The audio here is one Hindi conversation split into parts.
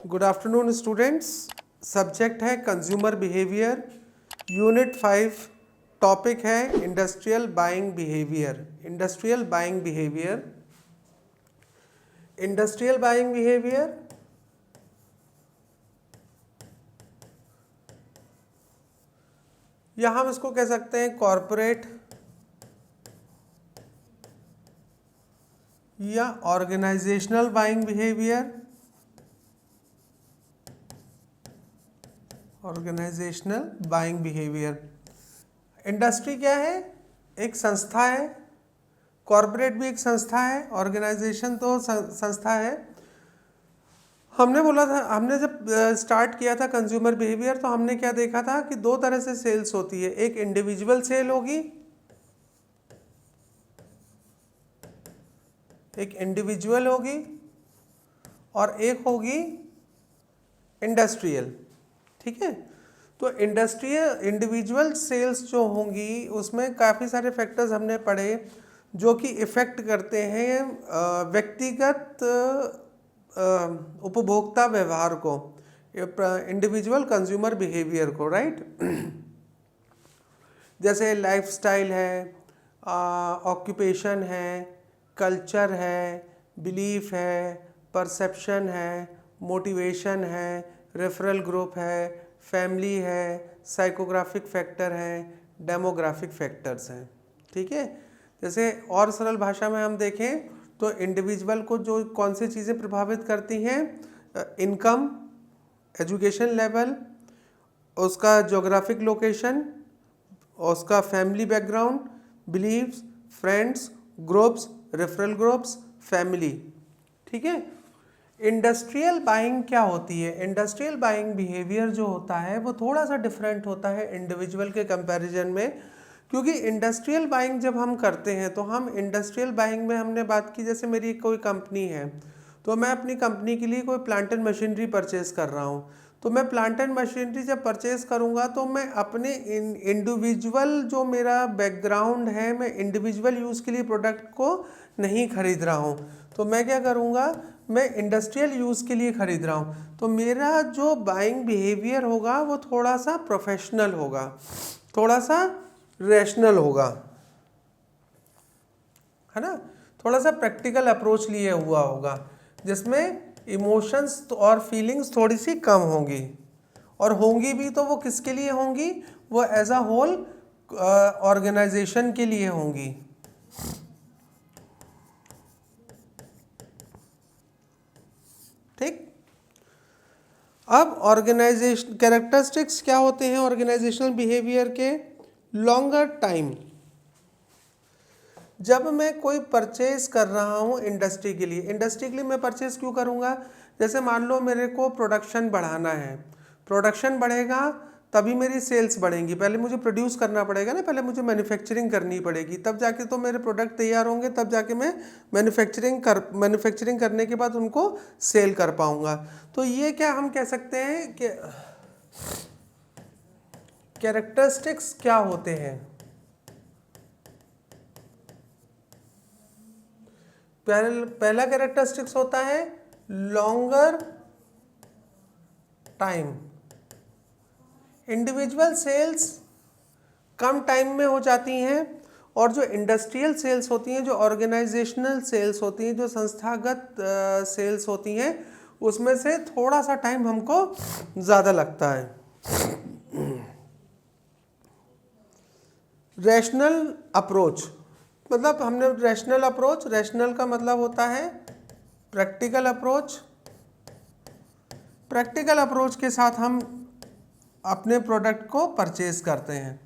Good afternoon students. सब्जेक्ट है कंज्यूमर बिहेवियर, यूनिट 5। टॉपिक है industrial buying behaviour. Industrial buying behaviour, industrial buying behaviour या हम इसको कह सकते हैं कॉरपोरेट या organisational buying behaviour. Organisational buying behaviour, industry क्या है? एक संस्था है, कॉरपोरेट भी एक संस्था है, ऑर्गेनाइजेशन तो संस्था है। हमने बोला था, हमने जब स्टार्ट किया था कंज्यूमर बिहेवियर तो हमने क्या देखा था कि दो तरह से सेल्स होती है। एक इंडिविजुअल सेल होगी, एक इंडिविजुअल होगी और एक होगी इंडस्ट्रियल। ठीक है, तो इंडिविजुअल सेल्स जो होंगी उसमें काफ़ी सारे फैक्टर्स हमने पढ़े जो कि इफ़ेक्ट करते हैं व्यक्तिगत उपभोक्ता व्यवहार को, इंडिविजुअल कंज्यूमर बिहेवियर को, राइट। जैसे लाइफस्टाइल है, ऑक्यूपेशन है, कल्चर है, बिलीफ है, परसेप्शन है, मोटिवेशन है, रेफरल ग्रुप है, फैमिली है, साइकोग्राफिक फैक्टर है, डेमोग्राफिक फैक्टर्स हैं। ठीक है, जैसे और सरल भाषा में हम देखें तो इंडिविजुअल को जो कौन सी चीज़ें प्रभावित करती हैं, इनकम, एजुकेशन लेवल, उसका ज्योग्राफिक लोकेशन, उसका family background, beliefs, friends, groups, referral groups, family. ठीक है, इंडस्ट्रियल बाइंग क्या होती है? इंडस्ट्रियल बाइंग बिहेवियर जो होता है वो थोड़ा सा डिफरेंट होता है इंडिविजुअल के कंपैरिजन में, क्योंकि इंडस्ट्रियल बाइंग जब हम करते हैं तो हम इंडस्ट्रियल बाइंग में हमने बात की, जैसे मेरी कोई कंपनी है तो मैं अपनी कंपनी के लिए कोई प्लांट एंड मशीनरी परचेज कर रहा हूँ, तो मैं प्लांट एंड मशीनरी जब परचेज करूँगा तो मैं अपने इंडिविजुअल जो मेरा बैकग्राउंड है, मैं इंडिविजुअल यूज़ के लिए प्रोडक्ट को नहीं खरीद रहा हूँ, तो मैं क्या करूँगा, मैं इंडस्ट्रियल यूज़ के लिए खरीद रहा हूँ। तो मेरा जो बाइंग बिहेवियर होगा वो थोड़ा सा प्रोफेशनल होगा, थोड़ा सा रैशनल होगा, है ना, थोड़ा सा प्रैक्टिकल अप्रोच लिए हुआ होगा, जिसमें इमोशंस और फीलिंग्स थोड़ी सी कम होंगी, और होंगी भी तो वो किसके लिए होंगी, वो एज अ होल ऑर्गेनाइजेशन के लिए होंगी। ठीक, अब ऑर्गेनाइजेशन कैरेक्टरिस्टिक्स क्या होते हैं ऑर्गेनाइजेशनल बिहेवियर के? लॉन्गर टाइम, जब मैं कोई परचेज कर रहा हूँ इंडस्ट्री के लिए मैं परचेज क्यों करूँगा? जैसे मान लो मेरे को प्रोडक्शन बढ़ाना है, प्रोडक्शन बढ़ेगा तभी मेरी सेल्स बढ़ेंगी। पहले मुझे प्रोड्यूस करना पड़ेगा ना, पहले मुझे मैन्युफैक्चरिंग करनी पड़ेगी, तब जाके तो मेरे प्रोडक्ट तैयार होंगे, तब जाके मैं मैन्युफैक्चरिंग करने के बाद उनको सेल कर पाऊँगा। तो ये क्या हम कह सकते हैं कि कैरेक्टरिस्टिक्स क्या होते हैं? पहला कैरेक्टरिस्टिक्स होता है लॉन्गर टाइम। इंडिविजुअल सेल्स कम टाइम में हो जाती हैं, और जो इंडस्ट्रियल सेल्स होती हैं, जो ऑर्गेनाइजेशनल सेल्स होती हैं, जो संस्थागत सेल्स होती हैं, उसमें से थोड़ा सा टाइम हमको ज़्यादा लगता है। रैशनल अप्रोच, मतलब हमने रैशनल का मतलब होता है प्रैक्टिकल अप्रोच। प्रैक्टिकल अप्रोच के साथ हम अपने प्रोडक्ट को परचेज करते हैं,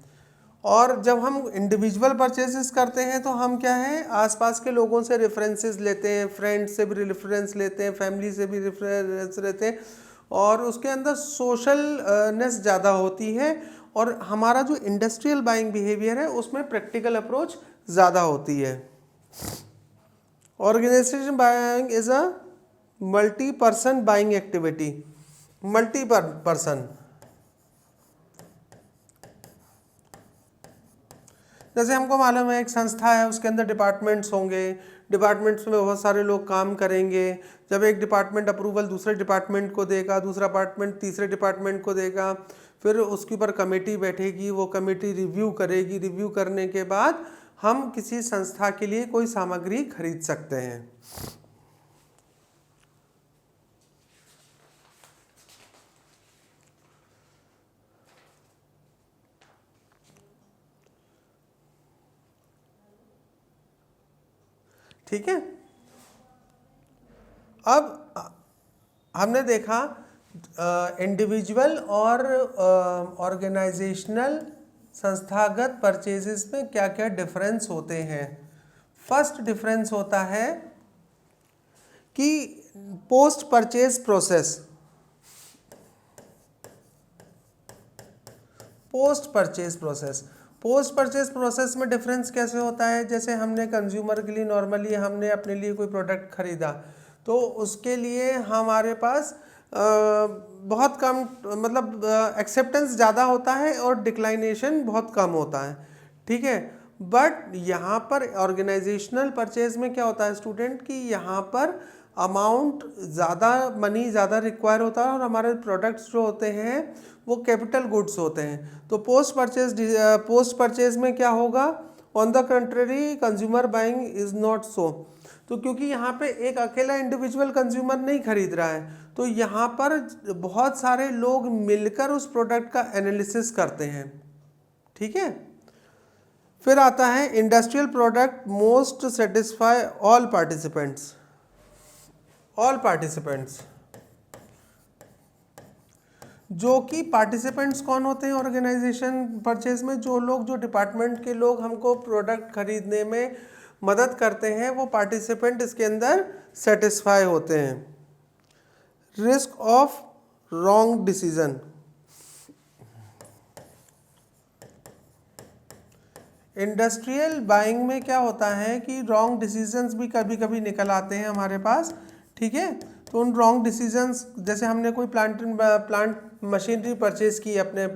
और जब हम इंडिविजुअल परचेजेस करते हैं तो हम क्या है, आसपास के लोगों से रेफरेंसेस लेते हैं, फ्रेंड्स से भी रेफरेंस लेते हैं, फैमिली से भी रेफरेंस लेते हैं, और उसके अंदर सोशलनेस ज़्यादा होती है। और हमारा जो इंडस्ट्रियल बाइंग बिहेवियर है उसमें प्रैक्टिकल अप्रोच ज़्यादा होती है। Organisation buying is a multi person buying activity. Multi person, जैसे हमको मालूम है एक संस्था है, उसके अंदर डिपार्टमेंट्स होंगे, डिपार्टमेंट्स में बहुत सारे लोग काम करेंगे। जब एक डिपार्टमेंट अप्रूवल दूसरे डिपार्टमेंट को देगा, दूसरा डिपार्टमेंट तीसरे डिपार्टमेंट को देगा, फिर उसके ऊपर कमेटी बैठेगी, वो कमेटी रिव्यू करेगी, रिव्यू करने के बाद हम किसी संस्था के लिए कोई सामग्री खरीद सकते हैं। ठीक है। अब हमने देखा इंडिविजुअल और ऑर्गेनाइजेशनल संस्थागत परचेजेस में क्या क्या डिफरेंस होते हैं। फर्स्ट डिफरेंस होता है कि post purchase process, post purchase process में डिफरेंस कैसे होता है। जैसे हमने कंज्यूमर के लिए नॉर्मली हमने अपने लिए कोई प्रोडक्ट खरीदा, तो उसके लिए हमारे पास बहुत कम मतलब एक्सेप्टेंस ज़्यादा होता है और डिक्लाइनेशन बहुत कम होता है। ठीक है। बट यहाँ पर ऑर्गेनाइजेशनल परचेज में क्या होता है स्टूडेंट, कि यहाँ पर अमाउंट ज़्यादा, मनी ज़्यादा रिक्वायर होता है और हमारे प्रोडक्ट्स जो होते हैं वो कैपिटल गुड्स होते हैं। तो पोस्ट परचेज में क्या होगा, on the country consumer buying is not so. तो क्योंकि यहाँ पे एक अकेला इंडिविजुअल कंज्यूमर नहीं खरीद रहा है, तो यहाँ पर बहुत सारे लोग मिलकर उस प्रोडक्ट का एनालिसिस करते हैं। ठीक है। फिर आता है industrial product most satisfy all participants. जो कि पार्टिसिपेंट्स कौन होते हैं ऑर्गेनाइजेशन परचेज में, जो लोग, जो डिपार्टमेंट के लोग हमको प्रोडक्ट खरीदने में मदद करते हैं, वो पार्टिसिपेंट इसके अंदर सेटिस्फाई होते हैं। Risk of wrong decision, industrial buying में क्या होता है कि रॉन्ग डिसीजंस भी कभी कभी निकल आते हैं हमारे पास। ठीक है। तो उन रॉन्ग डिसीजंस, जैसे हमने कोई प्लांट मशीनरी परचेज की अपने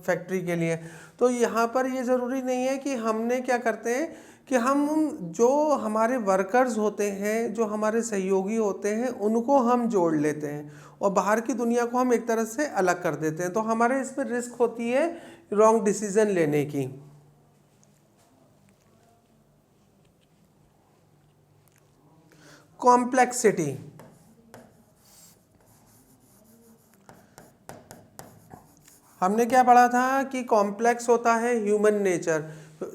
फैक्ट्री के लिए, तो यहाँ पर ये ज़रूरी नहीं है कि हमने क्या करते हैं कि हम जो हमारे वर्कर्स होते हैं, जो हमारे सहयोगी होते हैं, उनको हम जोड़ लेते हैं और बाहर की दुनिया को हम एक तरह से अलग कर देते हैं। तो हमारे इसमें रिस्क होती है रॉन्ग डिसीजन लेने की। कॉम्प्लेक्सिटी, हमने क्या पढ़ा था कि कॉम्प्लेक्स होता है ह्यूमन नेचर।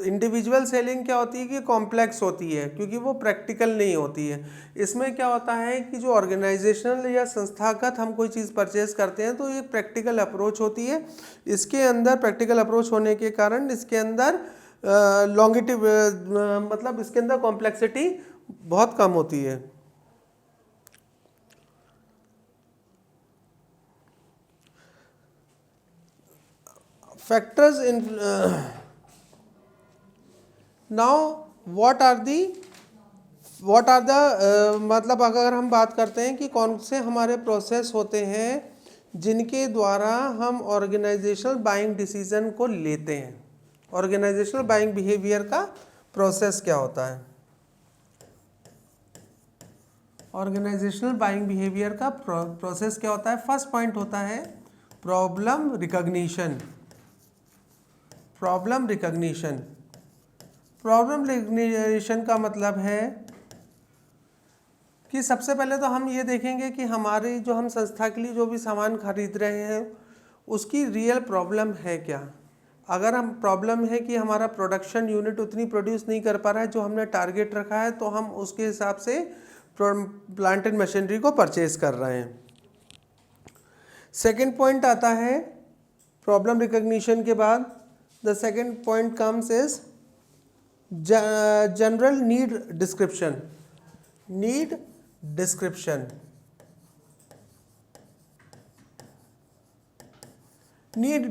इंडिविजुअल सेलिंग क्या होती है कि कॉम्प्लेक्स होती है क्योंकि वो प्रैक्टिकल नहीं होती है। इसमें क्या होता है कि जो ऑर्गेनाइजेशनल या संस्थागत हम कोई चीज़ परचेज करते हैं तो ये प्रैक्टिकल अप्रोच होती है। इसके अंदर प्रैक्टिकल अप्रोच होने के कारण इसके अंदर लॉन्गिटिव मतलब इसके अंदर कॉम्प्लेक्सिटी बहुत कम होती है। Factors in now what are the मतलब अगर हम बात करते हैं कि कौन से हमारे प्रोसेस होते हैं जिनके द्वारा हम ऑर्गेनाइजेशनल बाइंग डिसीजन को लेते हैं। ऑर्गेनाइजेशनल बाइंग बिहेवियर का प्रोसेस क्या होता है। ऑर्गेनाइजेशनल बाइंग बिहेवियर का प्रोसेस क्या होता है। फर्स्ट पॉइंट होता है प्रॉब्लम रिकॉग्निशन। प्रॉब्लम रिकग्निशन का मतलब है कि सबसे पहले तो हम ये देखेंगे कि हमारी जो हम संस्था के लिए जो भी सामान खरीद रहे हैं उसकी रियल प्रॉब्लम है क्या। अगर हम प्रॉब्लम है कि हमारा प्रोडक्शन यूनिट उतनी प्रोड्यूस नहीं कर पा रहा है जो हमने टारगेट रखा है, तो हम उसके हिसाब से प्लांट एंड मशीनरी को परचेज कर रहे हैं। सेकेंड पॉइंट आता है प्रॉब्लम रिकग्निशन के बाद the second point comes is general need description. Need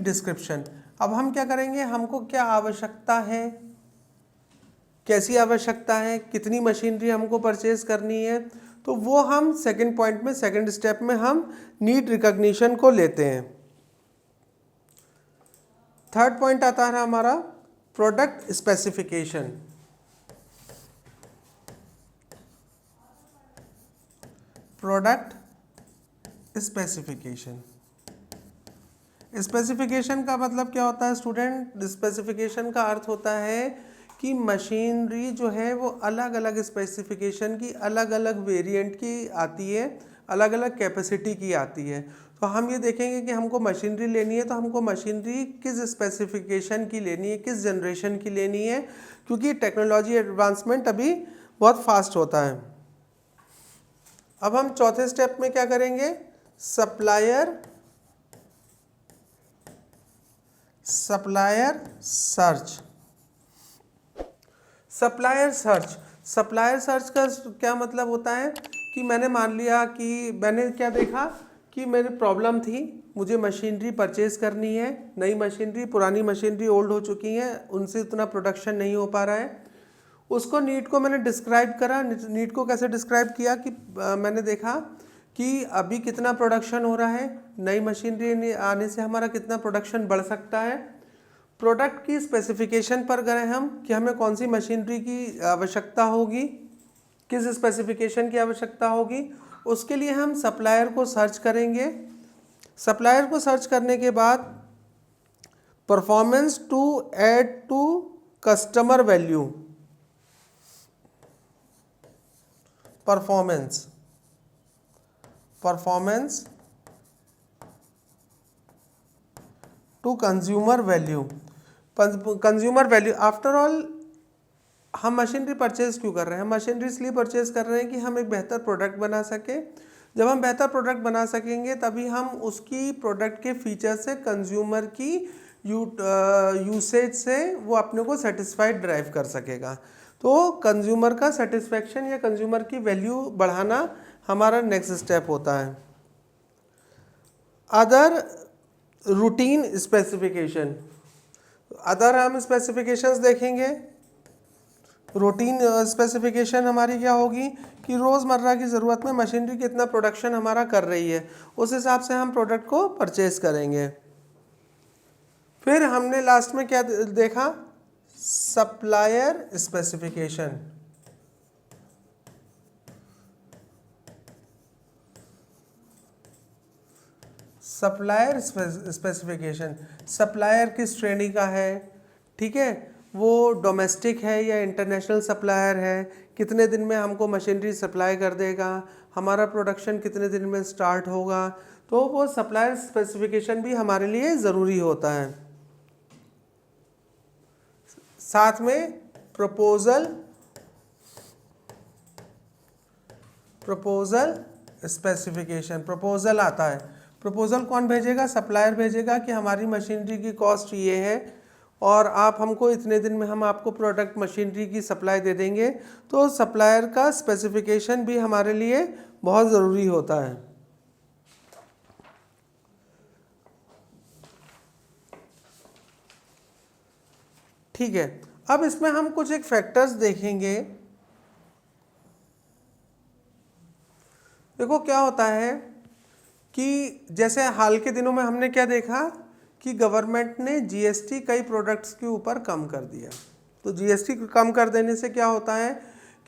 description. अब हम क्या करेंगे, हमको क्या आवश्यकता है, कैसी आवश्यकता है, कितनी मशीनरी हमको परचेज करनी है, तो वो हम सेकेंड पॉइंट में, सेकेंड स्टेप में हम नीड रिकॉग्निशन को लेते हैं। थर्ड पॉइंट आता है हमारा product specification. Product specification. Specification का मतलब क्या होता है स्टूडेंट? स्पेसिफिकेशन का अर्थ होता है कि मशीनरी जो है वो अलग अलग स्पेसिफिकेशन की, अलग अलग वेरिएंट की आती है, अलग अलग कैपेसिटी की आती है। तो हम ये देखेंगे कि हमको मशीनरी लेनी है तो हमको मशीनरी किस स्पेसिफिकेशन की लेनी है, किस जनरेशन की लेनी है, क्योंकि टेक्नोलॉजी एडवांसमेंट अभी बहुत फास्ट होता है। अब हम चौथे स्टेप में क्या करेंगे? Supplier search. सप्लायर सर्च का क्या मतलब होता है कि मैंने मान लिया कि मैंने क्या देखा कि मेरी प्रॉब्लम थी, मुझे मशीनरी परचेज करनी है, नई मशीनरी, पुरानी मशीनरी ओल्ड हो चुकी हैं, उनसे उतना प्रोडक्शन नहीं हो पा रहा है। उसको नीड को मैंने डिस्क्राइब करा। नीड को कैसे डिस्क्राइब किया कि मैंने देखा कि अभी कितना प्रोडक्शन हो रहा है, नई मशीनरी आने से हमारा कितना प्रोडक्शन बढ़ सकता है। प्रोडक्ट की स्पेसिफिकेशन पर गए हम कि हमें कौन सी मशीनरी की आवश्यकता होगी, किस स्पेसिफिकेशन की आवश्यकता होगी। उसके लिए हम सप्लायर को सर्च करेंगे। सप्लायर को सर्च करने के बाद performance to add to customer value, performance to consumer value. After all हम मशीनरी परचेज क्यों कर रहे हैं? हम मशीनरी इसलिए परचेज कर रहे हैं कि हम एक बेहतर प्रोडक्ट बना सके। जब हम बेहतर प्रोडक्ट बना सकेंगे तभी हम उसकी प्रोडक्ट के फीचर से कंज्यूमर की यूसेज से वो अपने को सेटिस्फाइड ड्राइव कर सकेगा। तो कंज्यूमर का सेटिस्फेक्शन या कंज्यूमर की वैल्यू बढ़ाना हमारा नेक्स्ट स्टेप होता है। अदर रूटीन स्पेसिफिकेशन, अदर हम स्पेसिफिकेशंस देखेंगे। रूटीन स्पेसिफिकेशन हमारी क्या होगी कि रोज़मर्रा की ज़रूरत में मशीनरी कितना प्रोडक्शन हमारा कर रही है, उस हिसाब से हम प्रोडक्ट को परचेज करेंगे। फिर हमने लास्ट में क्या देखा? Supplier specification. Supplier specification, supplier किस श्रेणी का है, ठीक है, वो डोमेस्टिक है या इंटरनेशनल सप्लायर है, कितने दिन में हमको मशीनरी सप्लाई कर देगा, हमारा प्रोडक्शन कितने दिन में स्टार्ट होगा। तो वो सप्लायर स्पेसिफिकेशन भी हमारे लिए ज़रूरी होता है। साथ में प्रपोजल स्पेसिफिकेशन, प्रपोजल आता है। प्रपोजल कौन भेजेगा? सप्लायर भेजेगा कि हमारी मशीनरी की कॉस्ट ये है और आप हमको इतने दिन में हम आपको प्रोडक्ट मशीनरी की सप्लाई दे देंगे। तो सप्लायर का स्पेसिफिकेशन भी हमारे लिए बहुत ज़रूरी होता है। ठीक है, अब इसमें हम कुछ एक फैक्टर्स देखेंगे। देखो क्या होता है कि जैसे हाल के दिनों में हमने क्या देखा कि गवर्नमेंट ने जीएसटी कई प्रोडक्ट्स के ऊपर कम कर दिया। तो जीएसटी कम कर देने से क्या होता है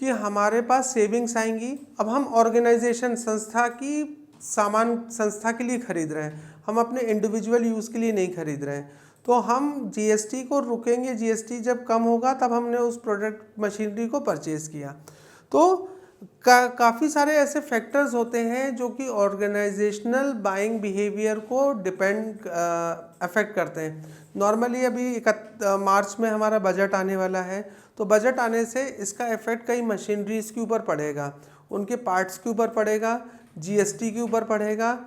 कि हमारे पास सेविंग्स आएंगी। अब हम ऑर्गेनाइजेशन, संस्था की सामान संस्था के लिए खरीद रहे हैं, हम अपने इंडिविजुअल यूज़ के लिए नहीं खरीद रहे हैं। तो हम जीएसटी को रुकेंगे, जीएसटी जब कम होगा तब हमने उस प्रोडक्ट मशीनरी को परचेज़ किया। तो काफ़ी सारे ऐसे फैक्टर्स होते हैं जो कि ऑर्गेनाइजेशनल बाइंग बिहेवियर को अफेक्ट करते हैं। नॉर्मली अभी मार्च में हमारा बजट आने वाला है, तो बजट आने से इसका इफेक्ट कई मशीनरीज के ऊपर पड़ेगा, उनके पार्ट्स के ऊपर पड़ेगा, जीएसटी के ऊपर पड़ेगा,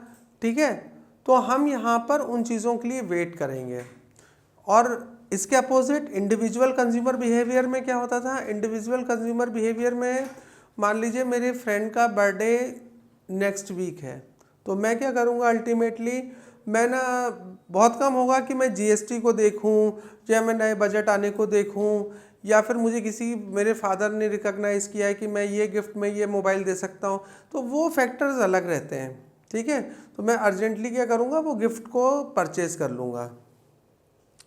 ठीक है। तो हम यहाँ पर उन चीज़ों के लिए वेट करेंगे। और इसके अपोजिट इंडिविजुअल कंज्यूमर बिहेवियर में क्या होता था? इंडिविजुअल कंज्यूमर बिहेवियर में मान लीजिए मेरे फ्रेंड का बर्थडे नेक्स्ट वीक है, तो मैं क्या करूँगा? अल्टीमेटली मैं ना, बहुत कम होगा कि मैं जीएसटी को देखूं या मैं नए बजट आने को देखूं, या फिर मुझे किसी मेरे फादर ने रिकॉग्नाइज़ किया है कि मैं ये गिफ्ट में ये मोबाइल दे सकता हूं, तो वो फैक्टर्स अलग रहते हैं, ठीक है। तो मैं अर्जेंटली क्या करूँगा? वो गिफ्ट को परचेज़ कर लूँगा।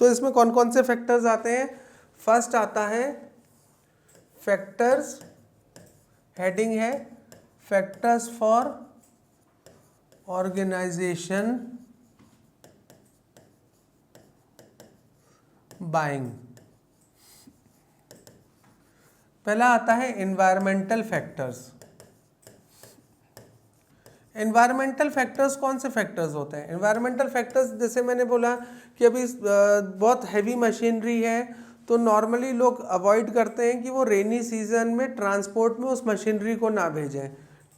तो इसमें कौन कौन से फैक्टर्स आते हैं? फर्स्ट आता है फैक्टर्स, हेडिंग है फैक्टर्स फॉर ऑर्गेनाइजेशन बाइंग। पहला आता है एनवायरमेंटल फैक्टर्स। एनवायरमेंटल फैक्टर्स कौन से फैक्टर्स होते हैं? एनवायरमेंटल फैक्टर्स जैसे मैंने बोला कि अभी बहुत हैवी मशीनरी है तो नॉर्मली लोग अवॉइड करते हैं कि वो रेनी सीजन में ट्रांसपोर्ट में उस मशीनरी को ना भेजें,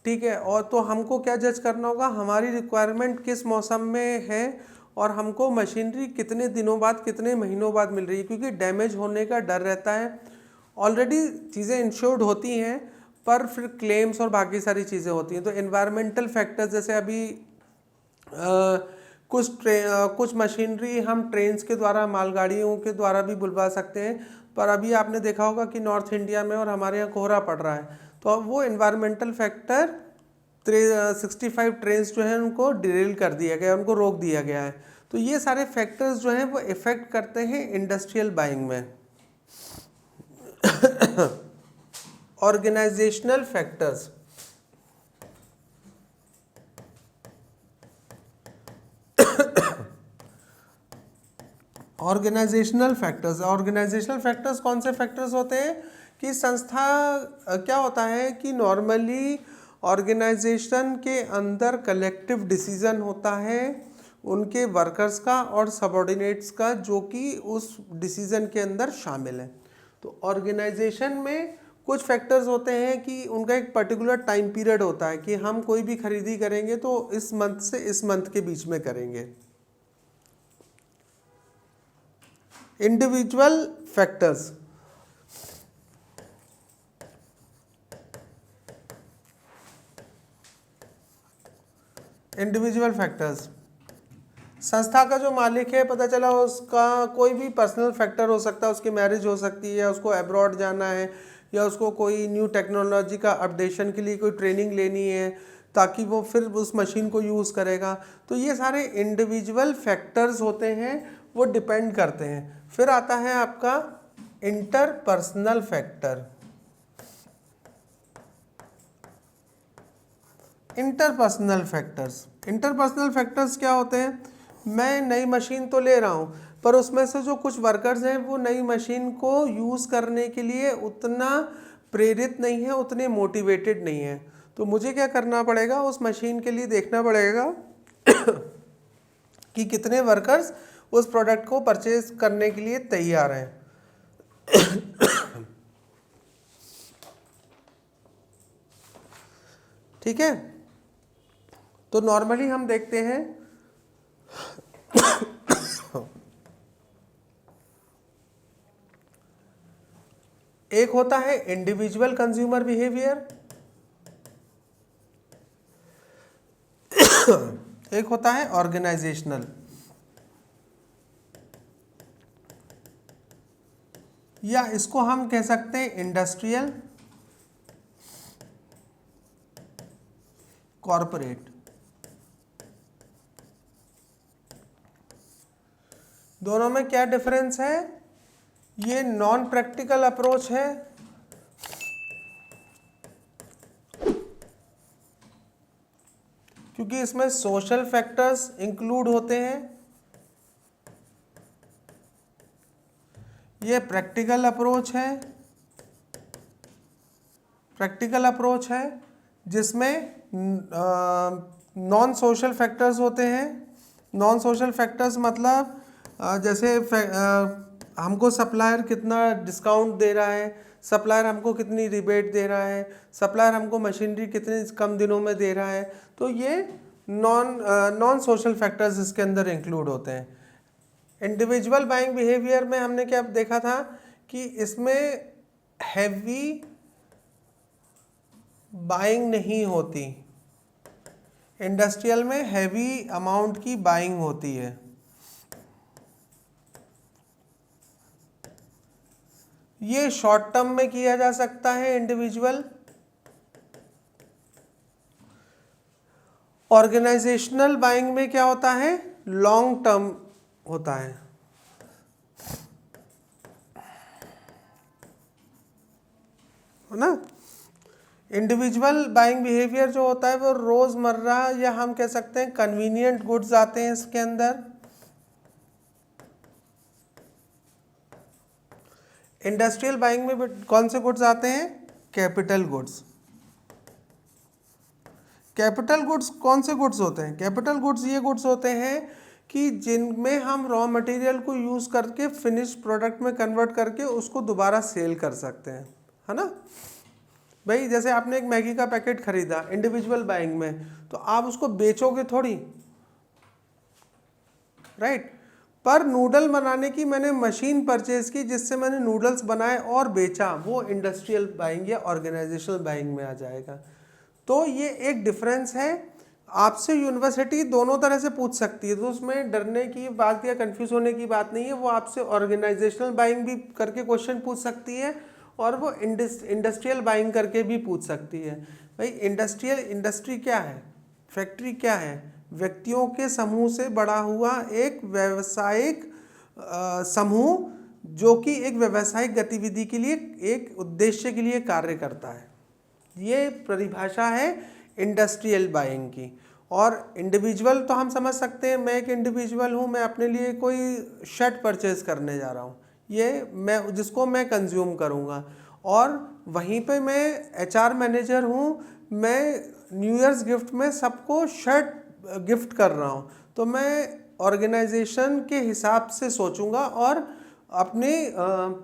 ठीक है। और तो हमको क्या जज करना होगा, हमारी रिक्वायरमेंट किस मौसम में है और हमको मशीनरी कितने दिनों बाद कितने महीनों बाद मिल रही है, क्योंकि डैमेज होने का डर रहता है। ऑलरेडी चीज़ें इंश्योर्ड होती हैं पर फिर क्लेम्स और बाकी सारी चीज़ें होती हैं। तो एनवायरमेंटल फैक्टर्स जैसे अभी कुछ मशीनरी हम ट्रेन्स के द्वारा, मालगाड़ियों के द्वारा भी बुलवा सकते हैं, पर अभी आपने देखा होगा कि नॉर्थ इंडिया में और हमारे यहाँ कोहरा पड़ रहा है, तो अब वो एनवायरमेंटल फैक्टर 65 ट्रेन्स जो हैं उनको डिरेल कर दिया गया, उनको रोक दिया गया है। तो ये सारे फैक्टर्स जो हैं वो इफ़ेक्ट करते हैं इंडस्ट्रियल बाइंग में। ऑर्गेनाइजेशनल फैक्टर्स, ऑर्गेनाइजेशनल फैक्टर्स कौन से फैक्टर्स होते हैं कि संस्था क्या होता है कि नॉर्मली ऑर्गेनाइजेशन के अंदर कलेक्टिव डिसीजन होता है उनके वर्कर्स का और सबऑर्डिनेट्स का, जो कि उस डिसीजन के अंदर शामिल है। तो ऑर्गेनाइजेशन में कुछ फैक्टर्स होते हैं कि उनका एक पर्टिकुलर टाइम पीरियड होता है कि हम कोई भी खरीदी करेंगे तो इस मंथ से इस मंथ के बीच में करेंगे। इंडिविजुअल फैक्टर्स, संस्था का जो मालिक है, पता चला उसका कोई भी पर्सनल फैक्टर हो सकता है, उसकी मैरिज हो सकती है, उसको अब्रॉड जाना है, या उसको कोई न्यू टेक्नोलॉजी का अपडेशन के लिए कोई ट्रेनिंग लेनी है ताकि वो फिर उस मशीन को यूज़ करेगा। तो ये सारे इंडिविजुअल फैक्टर्स होते हैं, वो डिपेंड करते हैं। फिर आता है आपका इंटरपर्सनल फैक्टर। इंटरपर्सनल फैक्टर्स क्या होते हैं? मैं नई मशीन तो ले रहा हूँ पर उसमें से जो कुछ वर्कर्स हैं वो नई मशीन को यूज़ करने के लिए उतना प्रेरित नहीं है, उतने मोटिवेटेड नहीं है। तो मुझे क्या करना पड़ेगा, उस मशीन के लिए देखना पड़ेगा कि कितने वर्कर्स उस प्रोडक्ट को परचेज करने के लिए तैयार हैं। ठीक है, तो नॉर्मली हम देखते हैं एक होता है इंडिविजुअल कंज्यूमर बिहेवियर, एक होता है ऑर्गेनाइजेशनल, या इसको हम कह सकते हैं इंडस्ट्रियल, कॉर्पोरेट। दोनों में क्या डिफरेंस है? ये नॉन प्रैक्टिकल अप्रोच है, क्योंकि इसमें सोशल फैक्टर्स इंक्लूड होते हैं। ये प्रैक्टिकल अप्रोच है जिसमें नॉन सोशल फैक्टर्स होते हैं। नॉन सोशल फैक्टर्स मतलब जैसे हमको सप्लायर कितना डिस्काउंट दे रहा है, सप्लायर हमको कितनी रिबेट दे रहा है, सप्लायर हमको मशीनरी कितने कम दिनों में दे रहा है, तो ये नॉन सोशल फैक्टर्स इसके अंदर इंक्लूड होते हैं। इंडिविजुअल बाइंग बिहेवियर में हमने क्या देखा था कि इसमें हैवी बाइंग नहीं होती, इंडस्ट्रियल में हैवी अमाउंट की बाइंग होती है। ये शॉर्ट टर्म में किया जा सकता है इंडिविजुअल। ऑर्गेनाइजेशनल बाइंग में क्या होता है? लॉन्ग टर्म होता है ना। इंडिविजुअल बाइंग बिहेवियर जो होता है वो रोज़मर्रा या हम कह सकते हैं कन्वीनियंट गुड्स आते हैं इसके अंदर। इंडस्ट्रियल बाइंग में कौन से गुड्स आते हैं? Capital goods. कैपिटल गुड्स कौन से गुड्स होते हैं? कैपिटल गुड्स ये गुड्स होते हैं कि जिनमें हम रॉ मटेरियल को यूज़ करके फिनिश प्रोडक्ट में कन्वर्ट करके उसको दोबारा सेल कर सकते हैं, है ना भाई। जैसे आपने एक मैगी का पैकेट खरीदा इंडिविजुअल बाइंग में, तो आप उसको बेचोगे थोड़ी, राइट। पर नूडल बनाने की मैंने मशीन परचेज की जिससे मैंने नूडल्स बनाए और बेचा, वो इंडस्ट्रियल बाइंग या ऑर्गेनाइजेशनल बाइंग में आ जाएगा। तो ये एक डिफरेंस है। आपसे यूनिवर्सिटी दोनों तरह से पूछ सकती है, तो उसमें डरने की बात या कंफ्यूज होने की बात नहीं है। वो आपसे ऑर्गेनाइजेशनल बाइंग भी करके क्वेश्चन पूछ सकती है और वो इंडस्ट्रियल बाइंग करके भी पूछ सकती है। भाई इंडस्ट्री क्या है? फैक्ट्री क्या है? व्यक्तियों के समूह से बड़ा हुआ एक व्यावसायिक समूह जो कि एक व्यावसायिक गतिविधि के लिए, एक उद्देश्य के लिए कार्य करता है। ये परिभाषा है इंडस्ट्रियल बाइंग की। और इंडिविजुअल तो हम समझ सकते हैं, मैं एक इंडिविजुअल हूँ, मैं अपने लिए कोई शर्ट परचेज करने जा रहा हूँ, ये जिसको मैं कंज्यूम करूँगा। और वहीं पे मैं HR मैनेजर हूँ, मैं न्यू ईयर्स गिफ्ट में सबको शर्ट गिफ्ट कर रहा हूँ, तो मैं ऑर्गेनाइजेशन के हिसाब से सोचूंगा और अपने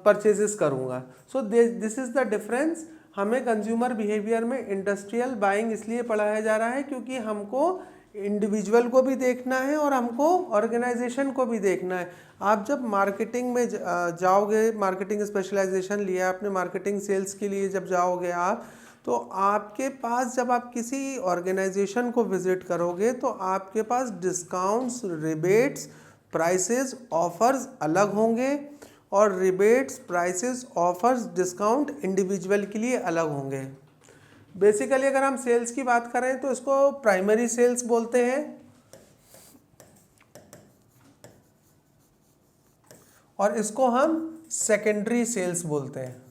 परचेजेस करूँगा। So this is the difference. हमें कंज्यूमर बिहेवियर में इंडस्ट्रियल बाइंग इसलिए पढ़ाया जा रहा है क्योंकि हमको इंडिविजुअल को भी देखना है और हमको ऑर्गेनाइजेशन को भी देखना है। आप जब मार्केटिंग में जाओगे, मार्केटिंग स्पेशलाइजेशन लिया आपने, मार्केटिंग सेल्स के लिए जब जाओगे आप, तो आपके पास जब आप किसी ऑर्गेनाइजेशन को विजिट करोगे तो आपके पास डिस्काउंट्स, रिबेट्स, प्राइसेस, ऑफर्स अलग होंगे और rebates, prices, offers, discount individual के लिए अलग होंगे। बेसिकली अगर हम सेल्स की बात करें तो इसको प्राइमरी सेल्स बोलते हैं और इसको हम सेकेंडरी सेल्स बोलते हैं,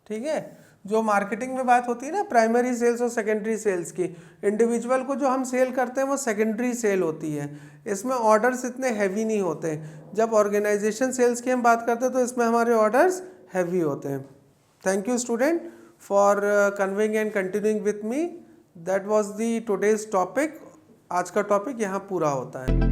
ठीक है। जो मार्केटिंग में बात होती है ना प्राइमरी सेल्स और सेकेंडरी सेल्स की, इंडिविजुअल को जो हम सेल करते हैं वो सेकेंडरी सेल होती है। इसमें ऑर्डर्स इतने हैवी नहीं होते। जब ऑर्गेनाइजेशन सेल्स की हम बात करते हैं तो इसमें हमारे ऑर्डर्स हैवी होते हैं। Thank you student for conveying and continuing with me. That was the today's topic. आज का टॉपिक यहाँ पूरा होता है।